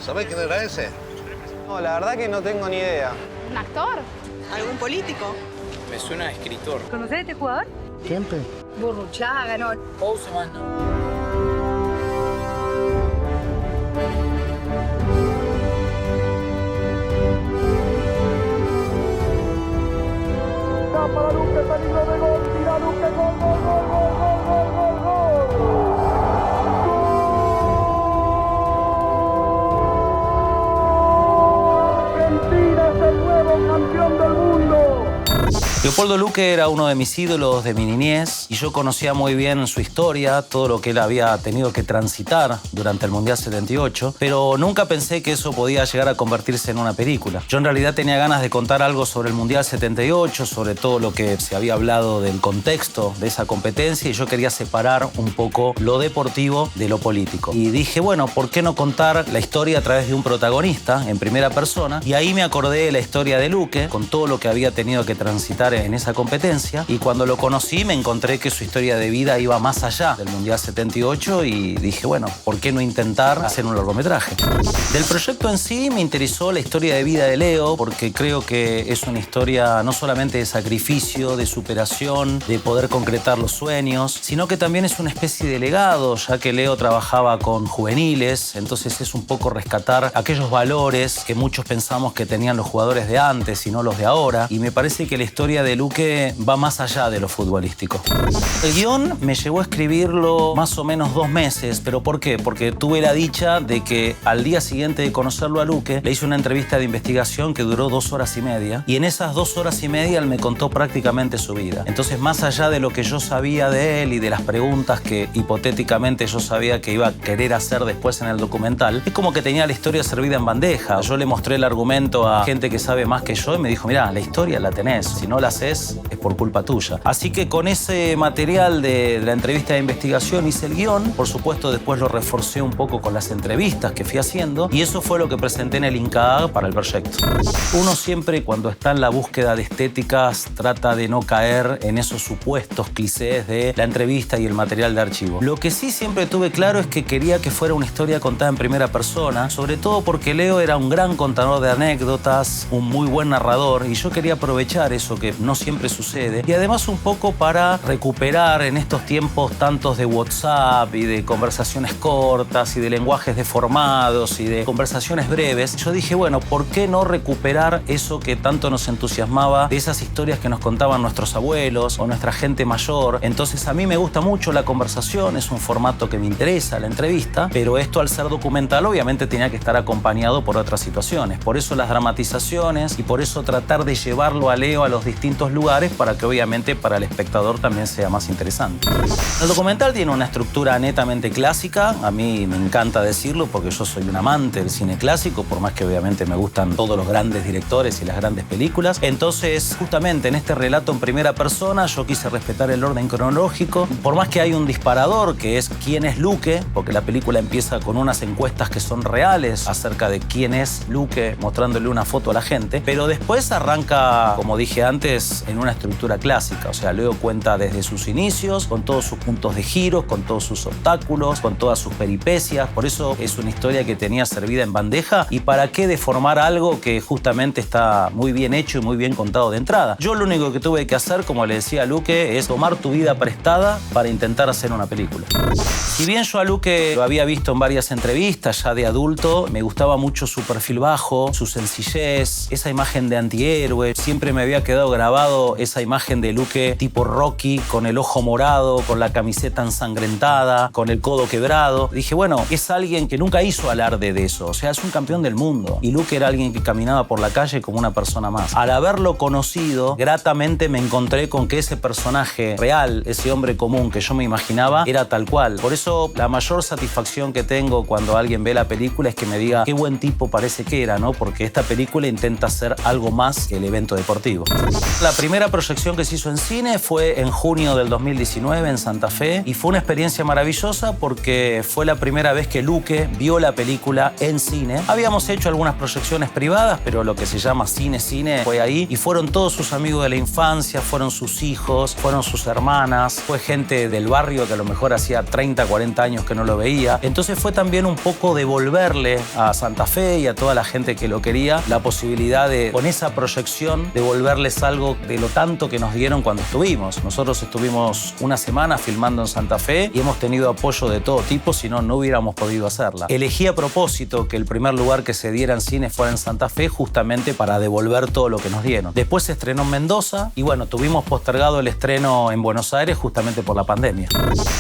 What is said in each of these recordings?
¿Sabés quién era ese? No, la verdad que no tengo ni idea. ¿Un actor? ¿Algún político? Me suena a escritor. ¿Conocés a este jugador? Siempre. Burruchaga, no. Houseman, no. Para Luque, peligro de gol, tira Luque, gol, gol, gol, gol, gol, gol, gol, gol. Argentina es el nuevo campeón del mundo. Leopoldo Luque era uno de mis ídolos de mi niñez y yo conocía muy bien su historia, todo lo que él había tenido que transitar durante el Mundial 78, pero nunca pensé que eso podía llegar a convertirse en una película. Yo en realidad tenía ganas de contar algo sobre el Mundial 78, sobre todo lo que se había hablado del contexto de esa competencia, y yo quería separar un poco lo deportivo de lo político. Y dije, bueno, ¿por qué no contar la historia a través de un protagonista en primera persona? Y ahí me acordé de la historia de Luque, con todo lo que había tenido que transitar en esa competencia, y cuando lo conocí me encontré que su historia de vida iba más allá del Mundial 78 y dije, bueno, ¿por qué no intentar hacer un largometraje? Del proyecto en sí me interesó la historia de vida de Leo, porque creo que es una historia no solamente de sacrificio, de superación, de poder concretar los sueños, sino que también es una especie de legado, ya que Leo trabajaba con juveniles, entonces es un poco rescatar aquellos valores que muchos pensamos que tenían los jugadores de antes y no los de ahora, y me parece que la historia de Luque va más allá de lo futbolístico. El guión me llevó a escribirlo más o menos 2 meses, ¿pero por qué? Porque tuve la dicha de que al día siguiente de conocerlo a Luque, le hice una entrevista de investigación que duró 2 horas y media, y en esas 2 horas y media él me contó prácticamente su vida. Entonces, más allá de lo que yo sabía de él y de las preguntas que hipotéticamente yo sabía que iba a querer hacer después en el documental, es como que tenía la historia servida en bandeja. Yo le mostré el argumento a gente que sabe más que yo y me dijo, mirá, la historia la tenés, si no la haces es por culpa tuya. Así que con ese material de la entrevista de investigación hice el guión. Por supuesto, después lo reforcé un poco con las entrevistas que fui haciendo, y eso fue lo que presenté en el INCAAG para el proyecto. Uno siempre, cuando está en la búsqueda de estéticas, trata de no caer en esos supuestos clichés de la entrevista y el material de archivo. Lo que sí siempre tuve claro es que quería que fuera una historia contada en primera persona, sobre todo porque Leo era un gran contador de anécdotas, un muy buen narrador, y yo quería aprovechar eso que no siempre sucede, y además un poco para recuperar en estos tiempos tantos de WhatsApp y de conversaciones cortas y de lenguajes deformados y de conversaciones breves. Yo dije, bueno, ¿por qué no recuperar eso que tanto nos entusiasmaba de esas historias que nos contaban nuestros abuelos o nuestra gente mayor? Entonces a mí me gusta mucho la conversación, es un formato que me interesa, la entrevista, pero esto, al ser documental, obviamente tenía que estar acompañado por otras situaciones. Por eso las dramatizaciones, y por eso tratar de llevarlo a Leo a los distintos lugares para que obviamente para el espectador también sea más interesante. El documental tiene una estructura netamente clásica. A mí me encanta decirlo porque yo soy un amante del cine clásico, por más que obviamente me gustan todos los grandes directores y las grandes películas. Entonces, justamente en este relato en primera persona, yo quise respetar el orden cronológico. Por más que hay un disparador que es quién es Luque, porque la película empieza con unas encuestas que son reales acerca de quién es Luque, mostrándole una foto a la gente, pero después arranca, como dije antes, en una estructura clásica. O sea, Leo cuenta desde sus inicios, con todos sus puntos de giro, con todos sus obstáculos, con todas sus peripecias. Por eso es una historia que tenía servida en bandeja. ¿Y para qué deformar algo que justamente está muy bien hecho y muy bien contado de entrada? Yo lo único que tuve que hacer, como le decía a Luque, es tomar tu vida prestada para intentar hacer una película. Si bien yo a Luque lo había visto en varias entrevistas ya de adulto, me gustaba mucho su perfil bajo, su sencillez, esa imagen de antihéroe. Siempre me había quedado grabado esa imagen de Luque tipo Rocky, con el ojo morado, con la camiseta ensangrentada, con el codo quebrado. Dije, bueno, es alguien que nunca hizo alarde de eso. O sea, es un campeón del mundo. Y Luque era alguien que caminaba por la calle como una persona más. Al haberlo conocido, gratamente me encontré con que ese personaje real, ese hombre común que yo me imaginaba, era tal cual. Por eso la mayor satisfacción que tengo cuando alguien ve la película es que me diga qué buen tipo parece que era, ¿no? Porque esta película intenta ser algo más que el evento deportivo. La primera proyección que se hizo en cine fue en junio del 2019 en Santa Fe y fue una experiencia maravillosa porque fue la primera vez que Luque vio la película en cine. Habíamos hecho algunas proyecciones privadas, pero lo que se llama cine fue ahí y fueron todos sus amigos de la infancia, fueron sus hijos, fueron sus hermanas, fue gente del barrio que a lo mejor hacía 30, 40 años que no lo veía. Entonces fue también un poco devolverle a Santa Fe y a toda la gente que lo quería la posibilidad de, con esa proyección, devolverles algo de lo tanto que nos dieron cuando estuvimos. Nosotros estuvimos una semana filmando en Santa Fe y hemos tenido apoyo de todo tipo, si no, no hubiéramos podido hacerla. Elegí a propósito que el primer lugar que se diera en cine fuera en Santa Fe justamente para devolver todo lo que nos dieron. Después se estrenó en Mendoza y bueno, tuvimos postergado el estreno en Buenos Aires justamente por la pandemia.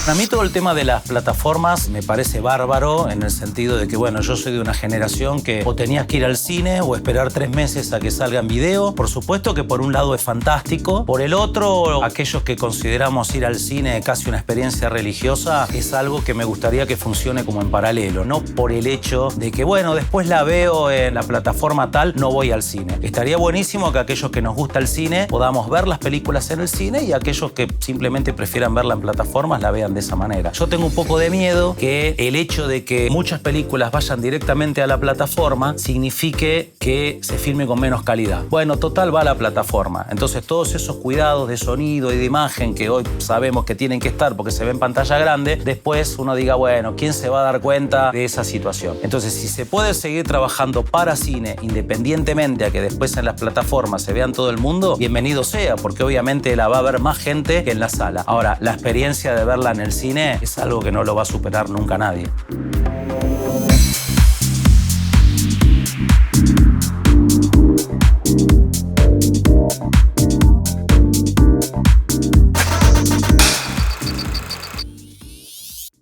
A mí todo el tema de las plataformas me parece bárbaro en el sentido de que, bueno, yo soy de una generación que o tenías que ir al cine o esperar 3 meses a que salga en video. Por supuesto que por un lado es fantástico. Por el otro, aquellos que consideramos ir al cine casi una experiencia religiosa, es algo que me gustaría que funcione como en paralelo, no por el hecho de que, bueno, después la veo en la plataforma tal, no voy al cine. Estaría buenísimo que aquellos que nos gusta el cine podamos ver las películas en el cine y aquellos que simplemente prefieran verla en plataformas la vean de esa manera. Yo tengo un poco de miedo que el hecho de que muchas películas vayan directamente a la plataforma signifique que se filme con menos calidad. Bueno, total va a la plataforma. Entonces todos esos cuidados de sonido y de imagen que hoy sabemos que tienen que estar porque se ve en pantalla grande, después uno diga, bueno, ¿quién se va a dar cuenta de esa situación? Entonces, si se puede seguir trabajando para cine independientemente a que después en las plataformas se vean todo el mundo, bienvenido sea, porque obviamente la va a ver más gente que en la sala. Ahora, la experiencia de verla en el cine es algo que no lo va a superar nunca nadie.